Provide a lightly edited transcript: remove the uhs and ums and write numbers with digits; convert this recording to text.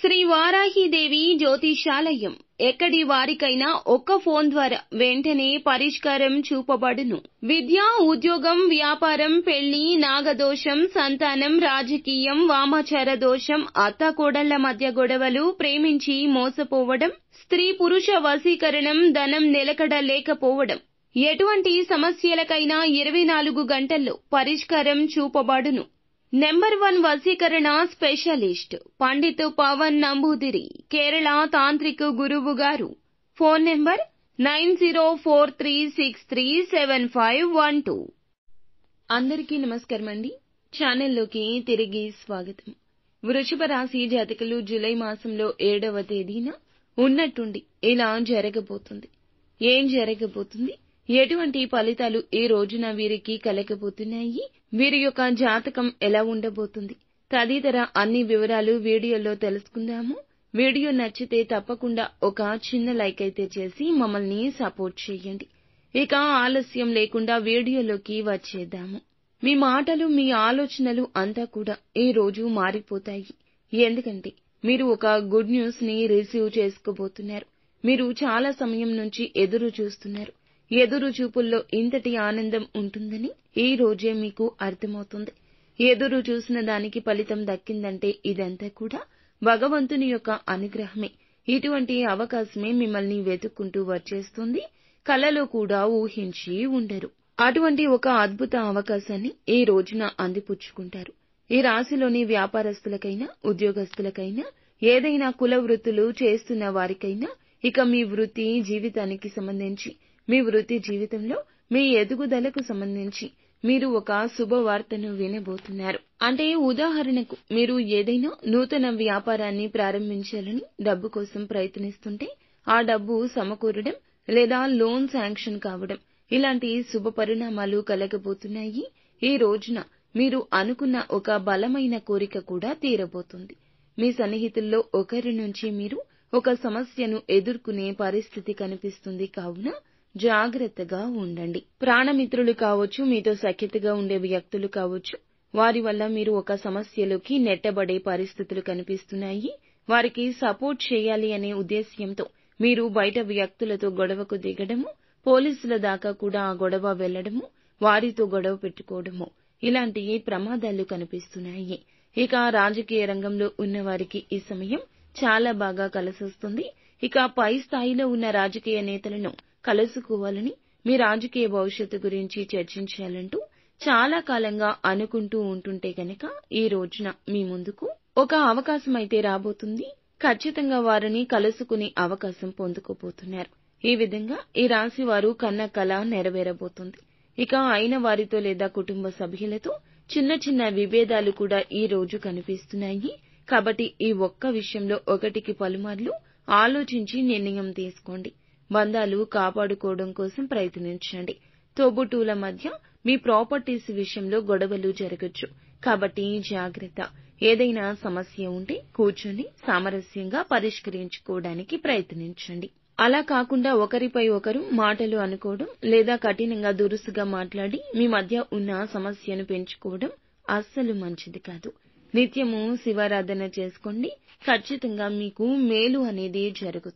శ్రీ వారాహిదేవి జ్యోతిషాలయం ఎక్కడి వారికైనా ఒక్క ఫోన్ ద్వారా వెంటనే పరిష్కారం చూపబడును. విద్య, ఉద్యోగం, వ్యాపారం, పెళ్లి, నాగదోషం, సంతానం, రాజకీయం, వామాచార దోషం, అత్తాకోడళ్ల మధ్య గొడవలు, ప్రేమించి మోసపోవడం, స్త్రీ పురుష వశీకరణం, ధనం నిలకడ లేకపోవడం, ఎటువంటి సమస్యలకైనా 24 గంటల్లో పరిష్కారం చూపబడును. నెంబర్ 1 వశీకరణ స్పెషలిస్ట్ పండిత్ పవన్ నంబూదిరి, కేరళ తాంత్రిక గురువు గారు. Phone number 9043637512. అందరికీ నమస్కారం అండి. ఛానల్లోకి తిరిగి స్వాగతం. వృషభ రాశి జాతకులు జూలై మాసంలో 7వ తేదీన ఉన్నట్టుండి ఇలా జరగబోతుంది. ఏం జరగబోతుంది, ఎటువంటి ఫలితాలు ఈ రోజున వీరికి కలగబోతున్నాయి, వీరి యొక్క జాతకం ఎలా ఉండబోతుంది, తదితర అన్ని వివరాలు వీడియోలో తెలుసుకుందాము. వీడియో నచ్చితే తప్పకుండా ఒక చిన్న లైక్ అయితే చేసి మమ్మల్ని సపోర్ట్ చేయండి. ఇక ఆలస్యం లేకుండా వీడియోలోకి వచ్చేద్దాము. మీ మాటలు, మీ ఆలోచనలు అంతా కూడా ఈ రోజు మారిపోతాయి. ఎందుకంటే మీరు ఒక గుడ్ న్యూస్ ని రిసీవ్ చేసుకోబోతున్నారు. మీరు చాలా సమయం నుంచి ఎదురు చూస్తున్నారు. ఎదురు చూపుల్లో ఇంతటి ఆనందం ఉంటుందని ఈ రోజే మీకు అర్థమవుతుంది. ఎదురు చూసిన దానికి ఫలితం దక్కిందంటే ఇదంతా కూడా భగవంతుని యొక్క అనుగ్రహమే. ఇటువంటి అవకాశమే మిమ్మల్ని వెతుక్కుంటూ వచ్చేస్తుంది. కలలో కూడా ఊహించి ఉండరు. అటువంటి ఒక అద్భుత అవకాశాన్ని ఈ రోజున అందిపుచ్చుకుంటారు. ఈ రాశిలోని వ్యాపారస్తులకైనా, ఉద్యోగస్తులకైనా, ఏదైనా కుల వృత్తులు చేస్తున్న వారికైనా, ఇక మీ వృత్తి జీవితానికి సంబంధించి, మీ వృత్తి జీవితంలో మీ ఎదుగుదలకు సంబంధించి మీరు ఒక శుభవార్తను వినబోతున్నారు. అంటే ఉదాహరణకు మీరు ఏదైనా నూతన వ్యాపారాన్ని ప్రారంభించాలని డబ్బు కోసం ప్రయత్నిస్తుంటే ఆ డబ్బు సమకూరడం లేదా లోన్ శాంక్షన్ కావడం, ఇలాంటి శుభ పరిణామాలు కలగబోతున్నాయి. ఈ రోజున మీరు అనుకున్న ఒక బలమైన కోరిక కూడా తీరబోతుంది. మీ సన్నిహితుల్లో ఒకరి నుంచి మీరు ఒక సమస్యను ఎదుర్కొనే పరిస్థితి కనిపిస్తుంది. కావున జాగ్రత్తగా ఉండండి. ప్రాణమిత్రులు కావచ్చు, మీతో సఖ్యతగా ఉండే వ్యక్తులు కావచ్చు, వారి వల్ల మీరు ఒక సమస్యలోకి నెట్టబడే పరిస్థితులు కనిపిస్తున్నాయి. వారికి సపోర్ట్ చేయాలి అనే ఉద్దేశ్యంతో మీరు బయట వ్యక్తులతో గొడవకు దిగడము, పోలీసుల దాకా కూడా ఆ గొడవ వెళ్లడము, వారితో గొడవ పెట్టుకోవడము, ఇలాంటి ప్రమాదాలు కనిపిస్తున్నాయి. ఇక రాజకీయ రంగంలో ఉన్న వారికి ఈ సమయం చాలా బాగా కలిసొస్తుంది. ఇక పై స్థాయిలో ఉన్న రాజకీయ నేతలను కలుసుకోవాలని, మీ రాజకీయ భవిష్యత్తు గురించి చర్చించాలంటూ చాలా కాలంగా అనుకుంటూ ఉంటుంటే గనక ఈ రోజున మీ ముందుకు ఒక అవకాశం అయితే రాబోతుంది. ఖచ్చితంగా వారిని కలుసుకునే అవకాశం పొందుకోబోతున్నారు. ఈ విధంగా ఈ రాశి వారు కన్న కల నెరవేరబోతుంది. ఇక అయిన వారితో లేదా కుటుంబ సభ్యులతో చిన్న చిన్న విభేదాలు కూడా ఈ రోజు కనిపిస్తున్నాయి. కాబట్టి ఈ ఒక్క విషయంలో ఒకటికి పలుమార్లు ఆలోచించి నిర్ణయం తీసుకోండి. బంధాలు కాపాడుకోవడం కోసం ప్రయత్నించండి. తోబుట్టువుల మధ్య మీ ప్రాపర్టీస్ విషయంలో గొడవలు జరగొచ్చు. కాబట్టి జాగ్రత్త. ఏదైనా సమస్య ఉంటే కూర్చొని సామరస్యంగా పరిష్కరించుకోవడానికి ప్రయత్నించండి. అలా కాకుండా ఒకరిపై ఒకరు మాటలు అనుకోవడం లేదా కఠినంగా దురుసుగా మాట్లాడి మీ మధ్య ఉన్న సమస్యను పెంచుకోవడం అస్సలు మంచిది కాదు. నిత్యము శివారాధన చేసుకోండి. ఖచ్చితంగా మీకు మేలు అనేది జరుగుతుంది.